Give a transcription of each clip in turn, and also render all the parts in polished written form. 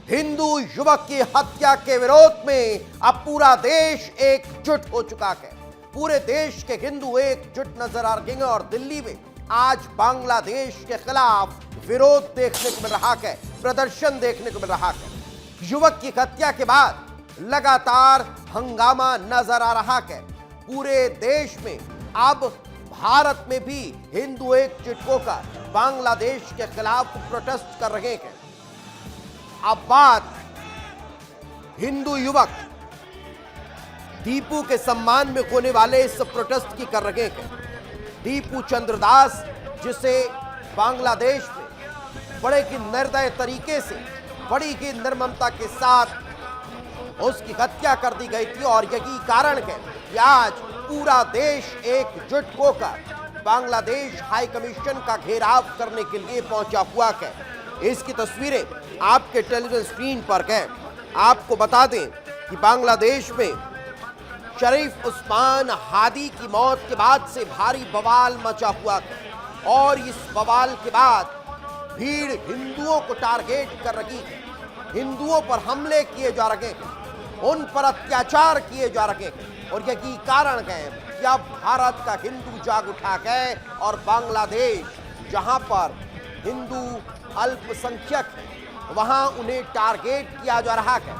हिंदू युवक की हत्या के विरोध में अब पूरा देश एकजुट हो चुका है। पूरे देश के हिंदू एकजुट नजर आ रहे हैं और दिल्ली में आज बांग्लादेश के खिलाफ विरोध देखने को मिल रहा है, प्रदर्शन देखने को मिल रहा है। युवक की हत्या के बाद लगातार हंगामा नजर आ रहा है। पूरे देश में अब भारत में भी हिंदू एकजुट होकर बांग्लादेश के खिलाफ प्रोटेस्ट कर रहे हैं। अब बात हिंदू युवक दीपू के सम्मान में होने वाले इस प्रोटेस्ट की कर रहे हैं। दीपू चंद्रदास, जिसे बांग्लादेश में बड़े की निर्दय तरीके से, बड़ी की निर्ममता के साथ उसकी हत्या कर दी गई थी और यही कारण है कि आज पूरा देश एकजुट होकर बांग्लादेश हाई कमीशन का घेराव करने के लिए पहुंचा हुआ है। इसकी तस्वीरें आपके टेलीविजन स्क्रीन पर है। आपको बता दें कि बांग्लादेश में शरीफ उस्मान हादी की मौत के बाद से भारी बवाल मचा हुआ है और इस बवाल के बाद भीड़ हिंदुओं को टारगेट कर रही है। हिंदुओं पर हमले किए जा रहे हैं, उन पर अत्याचार किए जा रहे हैं और यही कारण है कि अब भारत का हिंदू जाग उठा है और बांग्लादेश, जहां पर हिंदू अल्पसंख्यक है, वहां उन्हें टारगेट किया जा रहा है,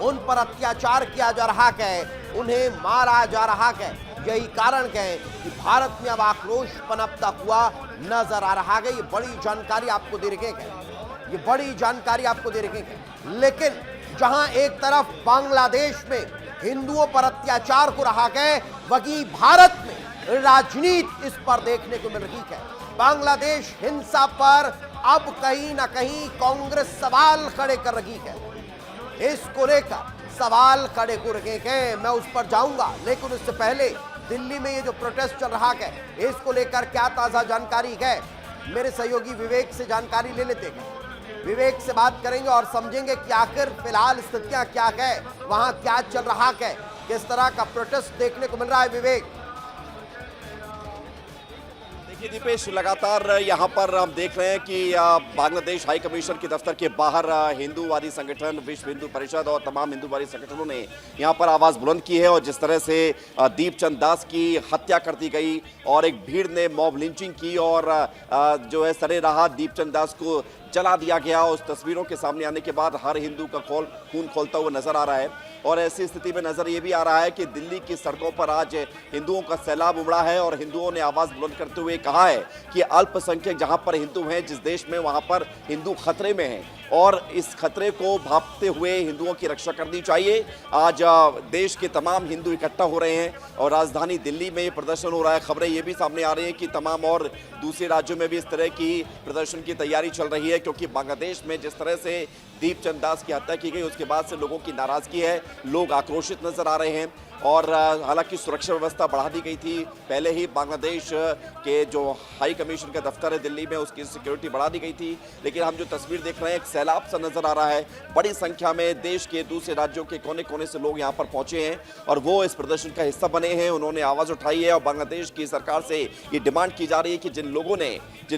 उन पर अत्याचार किया जा रहा है, उन्हें मारा जा रहा है। यही कारण है कि भारत में अब आक्रोश पनपता हुआ नजर आ रहा है। ये बड़ी जानकारी आपको दे रहे हैं, ये बड़ी जानकारी आपको दे रहे हैं। लेकिन जहां एक तरफ बांग्लादेश में हिंदुओं पर अत्याचार हो रहा है, वहीं भारत में राजनीति इस पर देखने को मिल रही है। बांग्लादेश हिंसा पर अब कहीं ना कहीं कांग्रेस सवाल खड़े कर रही है। इसको लेकर सवाल खड़े हो रहे हैं, मैं उस पर जाऊंगा, लेकिन उससे पहले दिल्ली में ये जो प्रोटेस्ट चल रहा है, इसको लेकर क्या ताजा जानकारी है, मेरे सहयोगी विवेक से जानकारी ले लेते हैं। विवेक से बात करेंगे और समझेंगे कि आखिर फिलहाल स्थितियां क्या है, वहां क्या चल रहा है, किस तरह का प्रोटेस्ट देखने को मिल रहा है। विवेक, देखिए दीपेश, लगातार यहाँ पर हम देख रहे हैं कि बांग्लादेश हाई कमीशन के दफ्तर के बाहर हिंदूवादी संगठन, विश्व हिंदू परिषद और तमाम हिंदूवादी संगठनों ने यहाँ पर आवाज़ बुलंद की है और जिस तरह से दीपचंद दास की हत्या कर दी गई और एक भीड़ ने मॉब लिंचिंग की और जो है सरेराह दीपचंद दास को जला दिया गया, उस तस्वीरों के सामने आने के बाद हर हिंदू का खून खौलता हुआ नजर आ रहा है। और ऐसी स्थिति में नजर ये भी आ रहा है कि दिल्ली की सड़कों पर आज हिंदुओं का सैलाब उमड़ा है और हिंदुओं ने आवाज बुलंद करते हुए कहा है कि अल्पसंख्यक जहां पर हिंदू हैं, जिस देश में, वहां पर हिंदू खतरे में हैं और इस खतरे को भांपते हुए हिंदुओं की रक्षा करनी चाहिए। आज देश के तमाम हिंदू इकट्ठा हो रहे हैं और राजधानी दिल्ली में प्रदर्शन हो रहा है। खबरें ये भी सामने आ रही हैं कि तमाम और दूसरे राज्यों में भी इस तरह की प्रदर्शन की तैयारी चल रही है, क्योंकि बांग्लादेश में जिस तरह से दीपचंद दास की हत्या की गई उसके बाद से लोगों की नाराजगी है, लोग आक्रोशित नजर आ रहे हैं और हालांकि सुरक्षा व्यवस्था बढ़ा दी गई थी। पहले ही बांग्लादेश के जो हाई कमीशन का दफ्तर है दिल्ली में, उसकी सिक्योरिटी बढ़ा दी गई थी, लेकिन हम जो तस्वीर देख रहे हैं एक सैलाब सा नजर आ रहा है। बड़ी संख्या में देश के दूसरे राज्यों के कोने कोने से लोग यहाँ पर पहुंचे हैं और वो इस प्रदर्शन का हिस्सा बने हैं। उन्होंने आवाज उठाई है और बांग्लादेश की सरकार से ये डिमांड की जा रही है कि जिन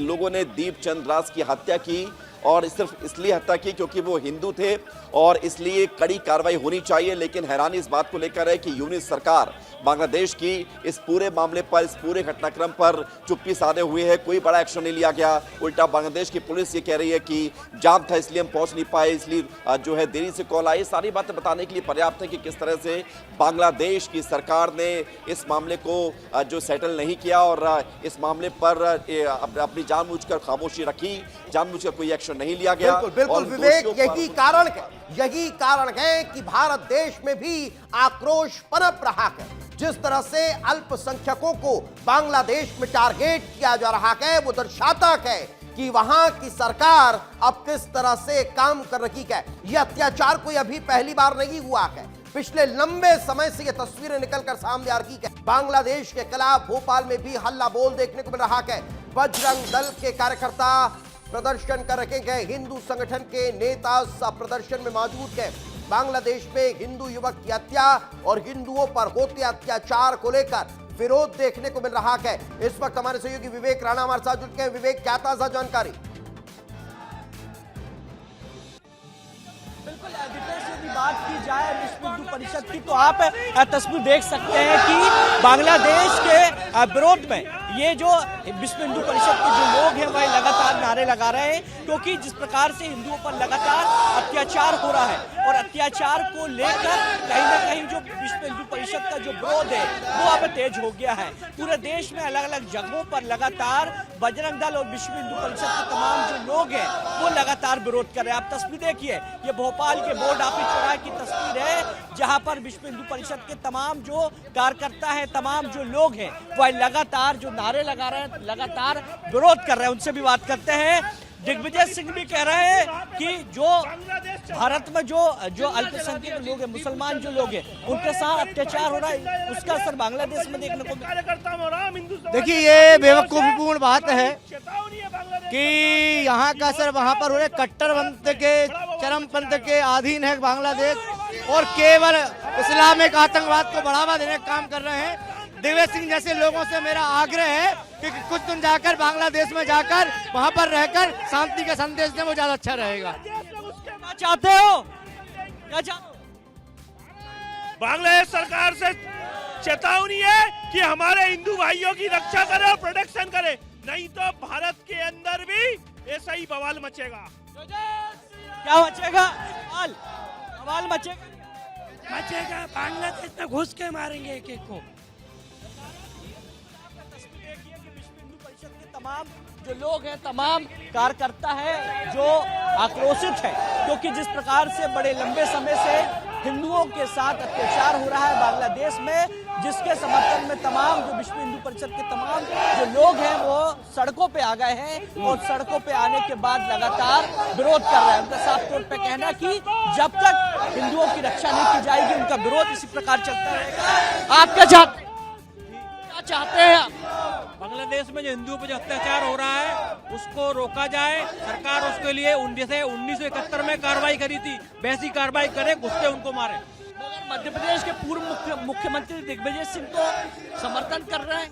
लोगों ने दीपचंद दास की हत्या की और सिर्फ इसलिए हत्या की क्योंकि वो हिंदू थे और इसलिए कड़ी कार्रवाई होनी चाहिए। लेकिन हैरानी इस बात को लेकर है कि यूनिट सरकार बांग्लादेश की इस पूरे मामले पर, इस पूरे घटनाक्रम पर चुप्पी साधे हुए है, कोई बड़ा एक्शन नहीं लिया गया। उल्टा बांग्लादेश की पुलिस ये कह रही है कि जाम था इसलिए हम पहुंच नहीं पाए, इसलिए जो है देरी से कॉल आई। सारी बातें बताने के लिए पर्याप्त है कि किस तरह से बांग्लादेश की सरकार ने इस मामले को जो सेटल नहीं किया और इस मामले पर अपनी जानबूझकर खामोशी रखी, जानबूझकर कोई एक्शन नहीं लिया गया। बिल्कुल विवेक, यही कारण है कि भारत देश में भी आक्रोश पनप रहा है। जिस तरह से अल्पसंख्यकों को बांग्लादेश में टारगेट किया जा रहा है, वो दर्शाता है कि वहां की सरकार अब किस तरह से काम कर रही है। यह अत्याचार कोई अभी पहली बार नहीं हुआ है, पिछले लंबे समय से ये तस्वीरें निकलकर सामने आ रही है। बांग्लादेश के खिलाफ भोपाल में भी हल्ला बोल देखने को मिल रहा है। बजरंग दल के कार्यकर्ता प्रदर्शन कर रहे हैं, हिंदू संगठन के नेता सब प्रदर्शन में मौजूद है। बांग्लादेश में हिंदू युवक की हत्या और हिंदुओं पर होते अत्याचार को लेकर विरोध देखने को मिल रहा है। इस वक्त हमारे सहयोगी विवेक राणा हमारे साथ जुड़ गए हैं। विवेक, क्या ताजा जानकारी? बात की जाए विश्व हिंदू परिषद की, तो आप तस्वीर देख सकते हैं कि बांग्लादेश के विरोध में ये जो विश्व हिंदू परिषद के जो लोग हैं वह लगातार नारे लगा रहे हैं, क्योंकि जिस प्रकार से हिंदुओं पर लगातार अत्याचार हो रहा है और अत्याचार को लेकर कहीं ना कहीं जो विश्व हिंदू परिषद का जो विरोध है वो अब तेज हो गया है। पूरे देश में अलग अलग जगहों पर लगातार बजरंग दल और विश्व हिंदू परिषद के तमाम जो लोग हैं वो लगातार विरोध कर रहे हैं। आप तस्वीर देखिए, ये भोपाल के बोर्ड ऑफिस चौराहे की तस्वीर है, जहां पर विश्व हिंदू परिषद के तमाम जो कार्यकर्ता है, तमाम जो लोग हैं वह लगातार जो नारे लगा रहे हैं, लगातार विरोध कर रहे हैं। उनसे भी बात करते हैं। दिग्विजय सिंह भी कह रहे हैं कि जो भारत में जो अल्पसंख्यक लोग हैं, मुसलमान जो लोग हैं, उनके साथ अत्याचार हो रहा है, उसका असर बांग्लादेश में देखने को मिला। देखिए, ये बेवकूफीपूर्ण बात है कि यहाँ का असर वहाँ पर हो रहा है। कट्टरपंथ के, चरमपंथ के अधीन है बांग्लादेश और केवल इस्लामिक आतंकवाद को बढ़ावा देने का काम कर रहे हैं। दिग्विजय सिंह जैसे लोगों से मेरा आग्रह है कि कुछ दिन जाकर बांग्लादेश में जाकर वहाँ पर रहकर शांति का संदेश दें, वो ज्यादा अच्छा रहेगा। क्या चाहते हो? क्या चाहते हो? बांग्लादेश सरकार से चेतावनी है कि हमारे हिंदू भाइयों की रक्षा करे और प्रोटेक्शन करे, नहीं तो भारत के अंदर भी ऐसा ही बवाल मचेगा। क्या मचेगा? बवाल मचेगा। बांग्लादेश में घुस के मारेंगे एक एक को। तमाम जो लोग हैं, तमाम कार्यकर्ता है जो आक्रोशित है, क्योंकि जिस प्रकार से बड़े लंबे समय से हिंदुओं के साथ अत्याचार हो रहा है बांग्लादेश में, जिसके समर्थन में तमाम जो विश्व हिंदू परिषद के तमाम जो लोग हैं वो सड़कों पे आ गए हैं और सड़कों पे आने के बाद लगातार विरोध कर रहे हैं। उनका साफ तौर पे कहना कि जब तक हिंदुओं की रक्षा नहीं की जाएगी उनका विरोध इसी प्रकार चलता रहेगा। आप क्या चाहते हैं? बांग्लादेश में जो हिंदुओं पर जो अत्याचार हो रहा है उसको रोका जाए। सरकार उसके लिए 1971 में कार्रवाई करी थी, वैसी कार्रवाई करे, घुसते उनको मारे। मगर मध्य प्रदेश के पूर्व मुख्यमंत्री दिग्विजय सिंह तो समर्थन कर रहे हैं।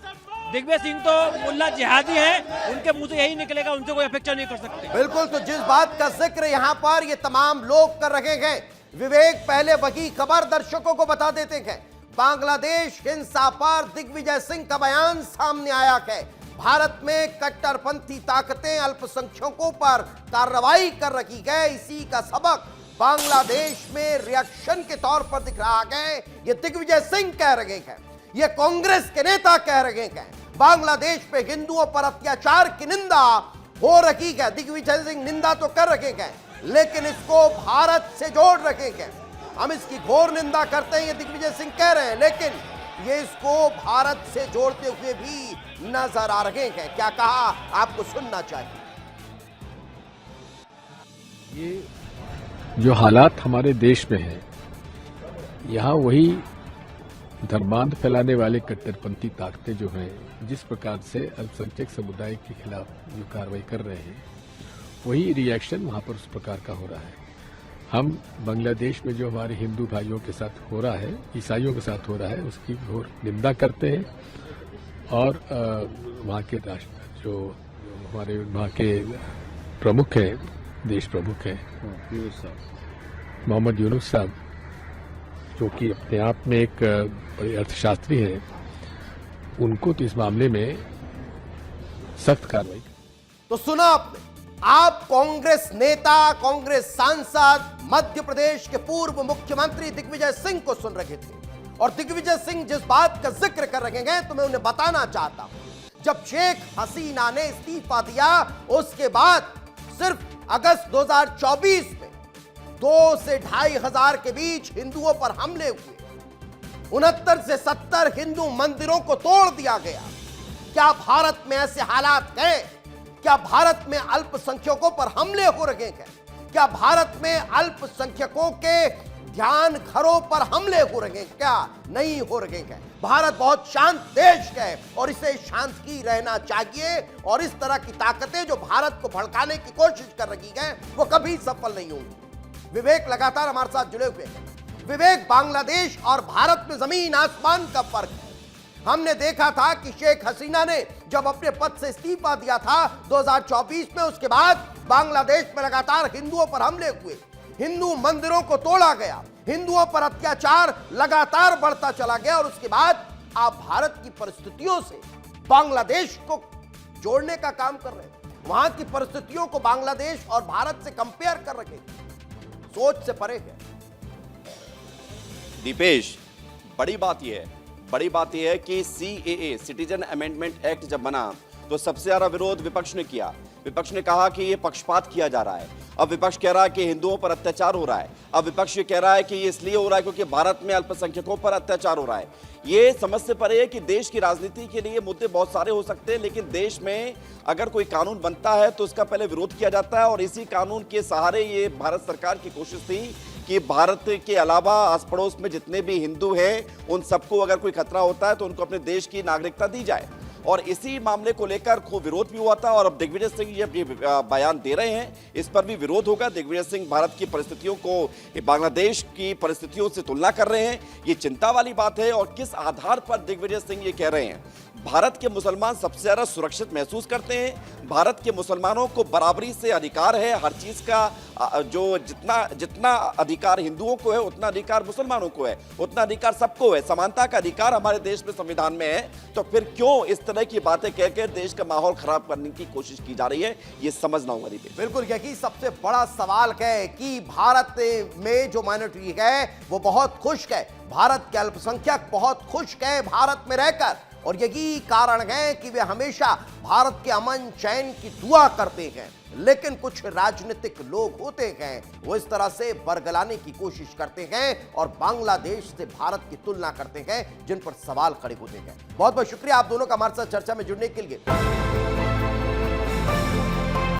दिग्विजय सिंह तो मुल्ला जिहादी हैं, उनके मुंह से यही निकलेगा, उनसे कोई अपेक्षा नहीं कर सकते। बिल्कुल, तो जिस बात का जिक्र यहाँ पर ये तमाम लोग कर रहे हैं, विवेक पहले वही खबर दर्शकों को बता देते हैं। बांग्लादेश हिंसा पर दिग्विजय सिंह का बयान सामने आया है। भारत में कट्टरपंथी ताकतें अल्पसंख्यकों पर कार्रवाई कर रही है, इसी का सबक बांग्लादेश में रिएक्शन के तौर पर दिख रहा है। ये दिग्विजय सिंह कह रहे हैं, ये कांग्रेस के नेता कह रहे हैं। बांग्लादेश पे हिंदुओं पर अत्याचार की निंदा हो रही है। दिग्विजय सिंह निंदा तो कर रहे हैं, लेकिन इसको भारत से जोड़ रहे हैं। हम इसकी घोर निंदा करते हैं, ये दिग्विजय सिंह कह रहे हैं, लेकिन ये इसको भारत से जोड़ते हुए भी नजर आ रहे हैं। क्या कहा, आपको सुनना चाहिए। ये जो हालात हमारे देश में है, यहाँ वही धर्मांध फैलाने वाले कट्टरपंथी ताकतें जो हैं, जिस प्रकार से अल्पसंख्यक समुदाय के खिलाफ जो कार्रवाई कर रहे हैं, वही रिएक्शन वहाँ पर उस प्रकार का हो रहा है। हम बांग्लादेश में जो हमारे हिंदू भाइयों के साथ हो रहा है, ईसाइयों के साथ हो रहा है, उसकी घोर निंदा करते हैं। और वहाँ के राष्ट्र जो हमारे वहाँ के प्रमुख हैं, देश प्रमुख हैं मोहम्मद यूनुस साहब, जो कि अपने आप में एक बड़े अर्थशास्त्री हैं, उनको तो इस मामले में सख्त कार्रवाई। तो सुना आपने, आप कांग्रेस नेता, कांग्रेस सांसद, मध्य प्रदेश के पूर्व मुख्यमंत्री दिग्विजय सिंह को सुन रहे थे। और दिग्विजय सिंह जिस बात का जिक्र कर रहे हैं तो मैं उन्हें बताना चाहता हूं। जब शेख हसीना ने इस्तीफा दिया, उसके बाद सिर्फ अगस्त 2024 में 2 से 2,500 के बीच हिंदुओं पर हमले हुए। 69 से 70 हिंदू मंदिरों को तोड़ दिया गया। क्या भारत में ऐसे हालात हैं? क्या भारत में अल्पसंख्यकों पर हमले हो रहे हैं? क्या भारत में अल्पसंख्यकों के ध्यान घरों पर हमले हो रहे हैं? क्या नहीं हो रहे हैं? भारत बहुत शांत देश है और इसे शांति रहना चाहिए। और इस तरह की ताकतें जो भारत को भड़काने की कोशिश कर रही हैं, वो कभी सफल नहीं होंगी। विवेक लगातार हमारे साथ जुड़े हुए हैं। विवेक, बांग्लादेश और भारत में जमीन आसमान का फर्क है। हमने देखा था कि शेख हसीना ने जब अपने पद से इस्तीफा दिया था 2024 में, उसके बाद बांग्लादेश में लगातार हिंदुओं पर हमले हुए। हिंदू मंदिरों को तोड़ा गया, हिंदुओं पर अत्याचार लगातार बढ़ता चला गया और उसके बाद आप भारत की परिस्थितियों से बांग्लादेश को जोड़ने का काम कर रहे हैं, वहां की परिस्थितियों को बांग्लादेश और भारत से कंपेयर कर रहे हैं, सोच से परे है। दीपेश, बड़ी बात यह है कि CAA सिटीजन अमेंडमेंट एक्ट जब बना तो सबसे ज्यादा विरोध विपक्ष ने किया। विपक्ष ने कहा कि यह पक्षपात किया जा रहा है। अब विपक्ष कह रहा है कि हिंदुओं पर अत्याचार हो रहा है। अब विपक्ष ये कह रहा है कि ये इसलिए हो रहा है क्योंकि भारत में अल्पसंख्यकों पर अत्याचार हो रहा है। ये समझ से परे है कि देश की राजनीति के लिए मुद्दे बहुत सारे हो सकते हैं, लेकिन देश में अगर कोई कानून बनता है तो उसका पहले विरोध किया जाता है और इसी कानून के सहारे ये भारत सरकार की कोशिश थी कि भारत के अलावा आस पड़ोस में जितने भी हिंदू हैं उन सबको अगर कोई खतरा होता है तो उनको अपने देश की नागरिकता दी जाए। और इसी मामले को लेकर खूब विरोध भी हुआ था और अब दिग्विजय सिंह जब ये बयान दे रहे हैं इस पर भी विरोध होगा। दिग्विजय सिंह भारत की परिस्थितियों को बांग्लादेश की परिस्थितियों से तुलना कर रहे हैं, ये चिंता वाली बात है। और किस आधार पर दिग्विजय सिंह ये कह रहे हैं? भारत के मुसलमान सबसे ज्यादा सुरक्षित महसूस करते हैं, भारत के मुसलमानों को बराबरी से अधिकार है, हर चीज का जो जितना अधिकार हिंदुओं को है उतना अधिकार मुसलमानों को है, उतना अधिकार सबको है, समानता का अधिकार हमारे देश में संविधान में है। तो फिर क्यों इस तरह की बातें कहकर देश का माहौल खराब करने की कोशिश की जा रही है, ये समझना होगा। बिल्कुल, यही सबसे बड़ा सवाल है कि भारत में जो माइनॉरिटी है वो बहुत खुश है, भारत के अल्पसंख्यक बहुत खुश है भारत में रहकर, और यही कारण है कि वे हमेशा भारत के अमन चैन की दुआ करते हैं। लेकिन कुछ राजनीतिक लोग होते हैं वो इस तरह से बरगलाने की कोशिश करते हैं और बांग्लादेश से भारत की तुलना करते हैं, जिन पर सवाल खड़े होते हैं। बहुत बहुत शुक्रिया आप दोनों का हमारे साथ चर्चा में जुड़ने के लिए।